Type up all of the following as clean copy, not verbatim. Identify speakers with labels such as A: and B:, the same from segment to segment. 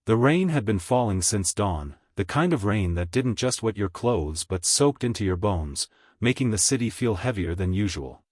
A: The rain had been falling since dawn, the kind of rain that didn't just wet your clothes but soaked into your bones, making the city feel heavier than usual.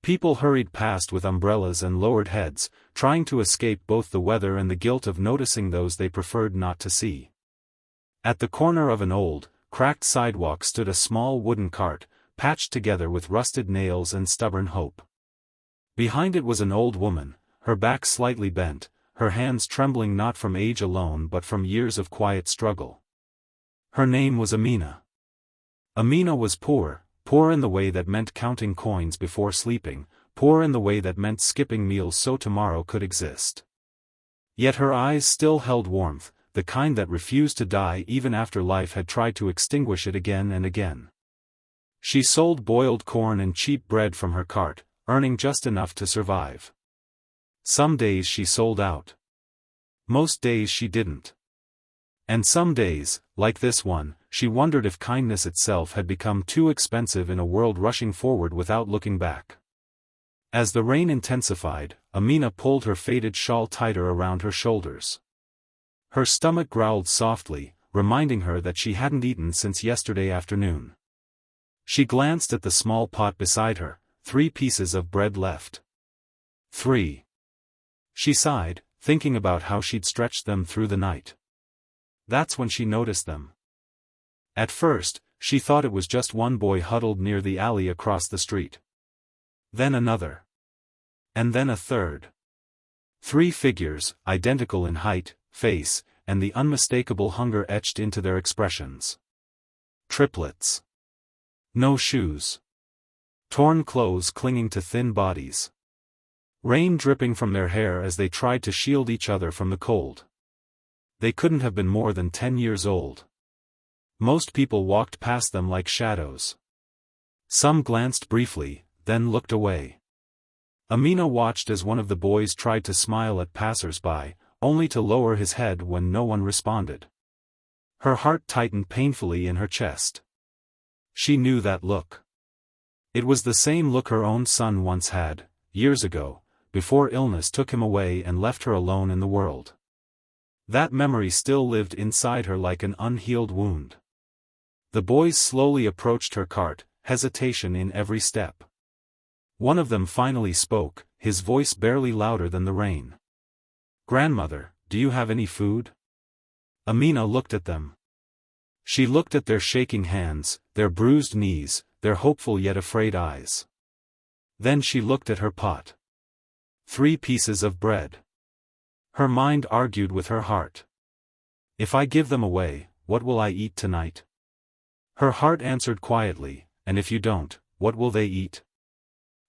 A: People hurried past with umbrellas and lowered heads, trying to escape both the weather and the guilt of noticing those they preferred not to see. At the corner of an old, cracked sidewalk stood a small wooden cart, patched together with rusted nails and stubborn hope. Behind it was an old woman, her back slightly bent, her hands trembling not from age alone but from years of quiet struggle. Her name was Amina. Amina was poor, poor in the way that meant counting coins before sleeping, poor in the way that meant skipping meals so tomorrow could exist. Yet her eyes still held warmth, the kind that refused to die even after life had tried to extinguish it again and again. She sold boiled corn and cheap bread from her cart, earning just enough to survive. Some days she sold out. Most days she didn't. And some days, like this one, she wondered if kindness itself had become too expensive in a world rushing forward without looking back. As the rain intensified, Amina pulled her faded shawl tighter around her shoulders. Her stomach growled softly, reminding her that she hadn't eaten since yesterday afternoon. She glanced at the small pot beside her, 3 pieces of bread left. 3. She sighed, thinking about how she'd stretched them through the night. That's when she noticed them. At first, she thought it was just one boy huddled near the alley across the street. Then another. And then a third. 3 figures, identical in height, face, and the unmistakable hunger etched into their expressions. Triplets. No shoes. Torn clothes clinging to thin bodies. Rain dripping from their hair as they tried to shield each other from the cold. They couldn't have been more than 10 years old. Most people walked past them like shadows. Some glanced briefly, then looked away. Amina watched as one of the boys tried to smile at passers-by, only to lower his head when no one responded. Her heart tightened painfully in her chest. She knew that look. It was the same look her own son once had, years ago, before illness took him away and left her alone in the world. That memory still lived inside her like an unhealed wound. The boys slowly approached her cart, hesitation in every step. One of them finally spoke, his voice barely louder than the rain. "Grandmother, do you have any food?" Amina looked at them. She looked at their shaking hands, their bruised knees, their hopeful yet afraid eyes. Then she looked at her pot. 3 pieces of bread. Her mind argued with her heart. If I give them away, what will I eat tonight? Her heart answered quietly, and if you don't, what will they eat?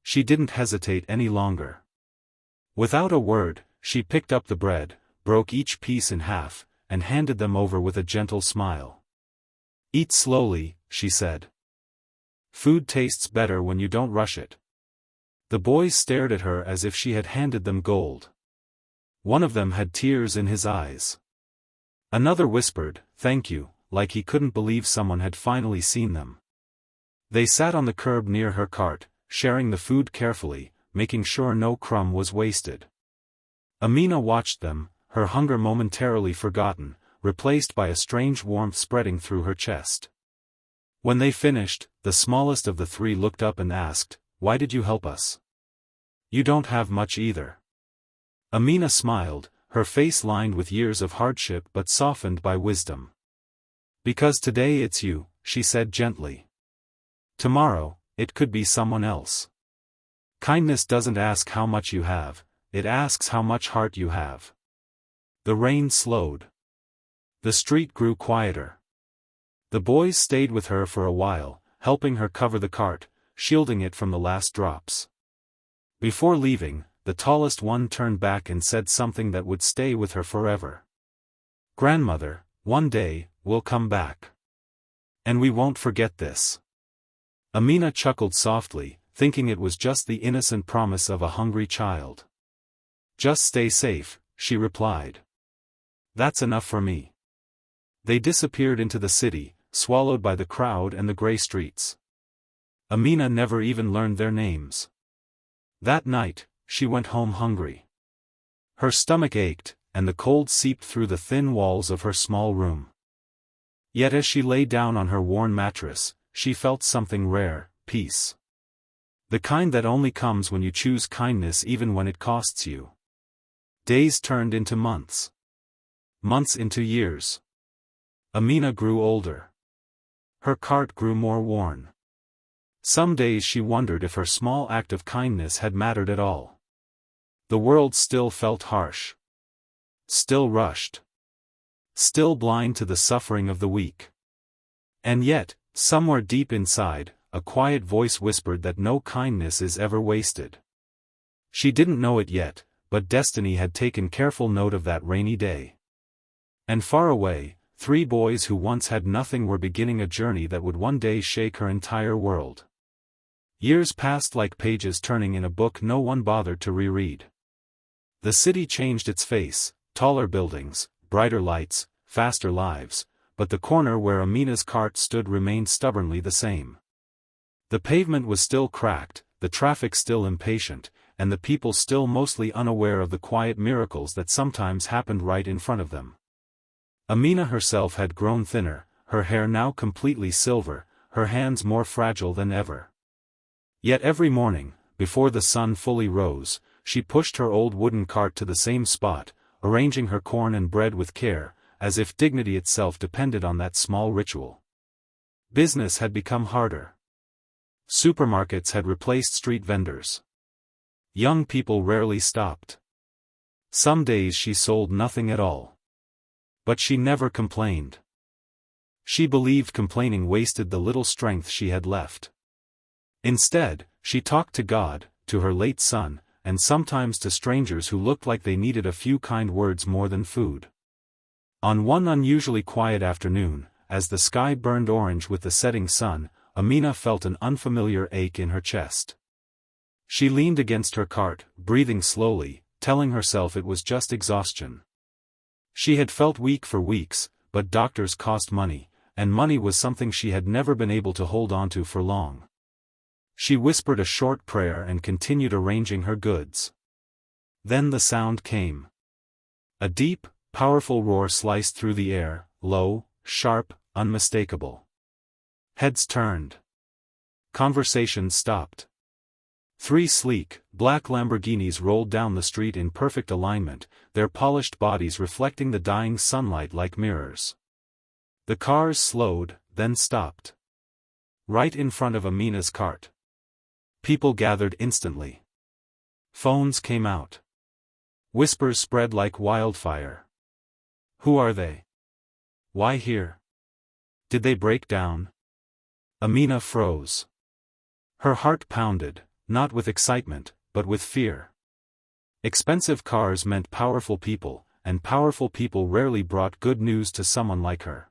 A: She didn't hesitate any longer. Without a word, she picked up the bread, broke each piece in half, and handed them over with a gentle smile. "Eat slowly," she said. "Food tastes better when you don't rush it." The boys stared at her as if she had handed them gold. One of them had tears in his eyes. Another whispered, "Thank you," like he couldn't believe someone had finally seen them. They sat on the curb near her cart, sharing the food carefully, making sure no crumb was wasted. Amina watched them, her hunger momentarily forgotten, replaced by a strange warmth spreading through her chest. When they finished, the smallest of the 3 looked up and asked, "Why did you help us? You don't have much either." Amina smiled, her face lined with years of hardship but softened by wisdom. "Because today it's you," she said gently. "Tomorrow, it could be someone else. Kindness doesn't ask how much you have, it asks how much heart you have." The rain slowed. The street grew quieter. The boys stayed with her for a while, helping her cover the cart, shielding it from the last drops. Before leaving, the tallest one turned back and said something that would stay with her forever. "Grandmother, one day, we'll come back. And we won't forget this." Amina chuckled softly, thinking it was just the innocent promise of a hungry child. "Just stay safe," she replied. "That's enough for me." They disappeared into the city, swallowed by the crowd and the gray streets. Amina never even learned their names. That night, she went home hungry. Her stomach ached, and the cold seeped through the thin walls of her small room. Yet as she lay down on her worn mattress, she felt something rare: peace. The kind that only comes when you choose kindness even when it costs you. Days turned into months. Months into years. Amina grew older. Her cart grew more worn. Some days she wondered if her small act of kindness had mattered at all. The world still felt harsh. Still rushed. Still blind to the suffering of the weak. And yet, somewhere deep inside, a quiet voice whispered that no kindness is ever wasted. She didn't know it yet, but destiny had taken careful note of that rainy day. And far away, 3 boys who once had nothing were beginning a journey that would one day shake her entire world. Years passed like pages turning in a book no one bothered to reread. The city changed its face: taller buildings, brighter lights, faster lives, but the corner where Amina's cart stood remained stubbornly the same. The pavement was still cracked, the traffic still impatient, and the people still mostly unaware of the quiet miracles that sometimes happened right in front of them. Amina herself had grown thinner, her hair now completely silver, her hands more fragile than ever. Yet every morning, before the sun fully rose, she pushed her old wooden cart to the same spot, arranging her corn and bread with care, as if dignity itself depended on that small ritual. Business had become harder. Supermarkets had replaced street vendors. Young people rarely stopped. Some days she sold nothing at all. But she never complained. She believed complaining wasted the little strength she had left. Instead, she talked to God, to her late son, and sometimes to strangers who looked like they needed a few kind words more than food. On one unusually quiet afternoon, as the sky burned orange with the setting sun, Amina felt an unfamiliar ache in her chest. She leaned against her cart, breathing slowly, telling herself it was just exhaustion. She had felt weak for weeks, but doctors cost money, and money was something she had never been able to hold on to for long. She whispered a short prayer and continued arranging her goods. Then the sound came. A deep, powerful roar sliced through the air, low, sharp, unmistakable. Heads turned. Conversations stopped. 3 sleek, black Lamborghinis rolled down the street in perfect alignment, their polished bodies reflecting the dying sunlight like mirrors. The cars slowed, then stopped. Right in front of Amina's cart. People gathered instantly. Phones came out. Whispers spread like wildfire. Who are they? Why here? Did they break down? Amina froze. Her heart pounded, not with excitement, but with fear. Expensive cars meant powerful people, and powerful people rarely brought good news to someone like her.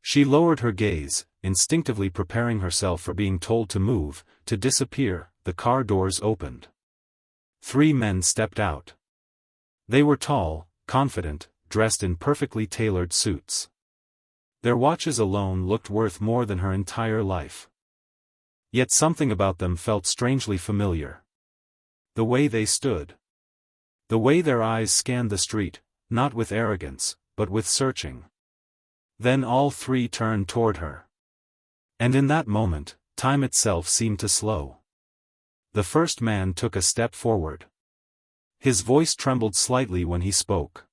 A: She lowered her gaze, instinctively preparing herself for being told to move, to disappear. The car doors opened. 3 men stepped out. They were tall, confident, dressed in perfectly tailored suits. Their watches alone looked worth more than her entire life. Yet something about them felt strangely familiar. The way they stood. The way their eyes scanned the street, not with arrogance, but with searching. Then all 3 turned toward her. And in that moment, time itself seemed to slow. The first man took a step forward. His voice trembled slightly when he spoke.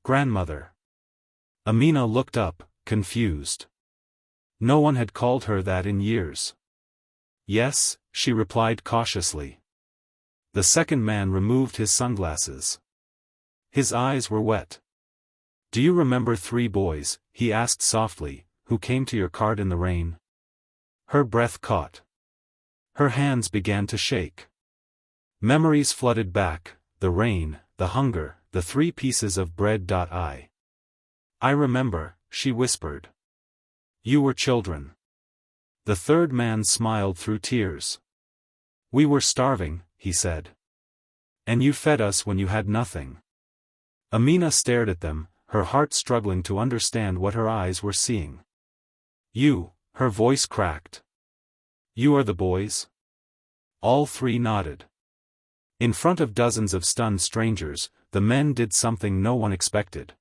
A: "Grandmother." Amina looked up, confused. No one had called her that in years. "Yes," she replied cautiously. The second man removed his sunglasses. His eyes were wet. "Do you remember 3 boys," he asked softly, "who came to your cart in the rain?" Her breath caught. Her hands began to shake. Memories flooded back, the rain, the hunger, the 3 pieces of bread. I remember," she whispered. "You were children." The third man smiled through tears. "We were starving," he said. "And you fed us when you had nothing." Amina stared at them, her heart struggling to understand what her eyes were seeing. "You," her voice cracked. "You are the boys?" All 3 nodded. In front of dozens of stunned strangers, the men did something no one expected.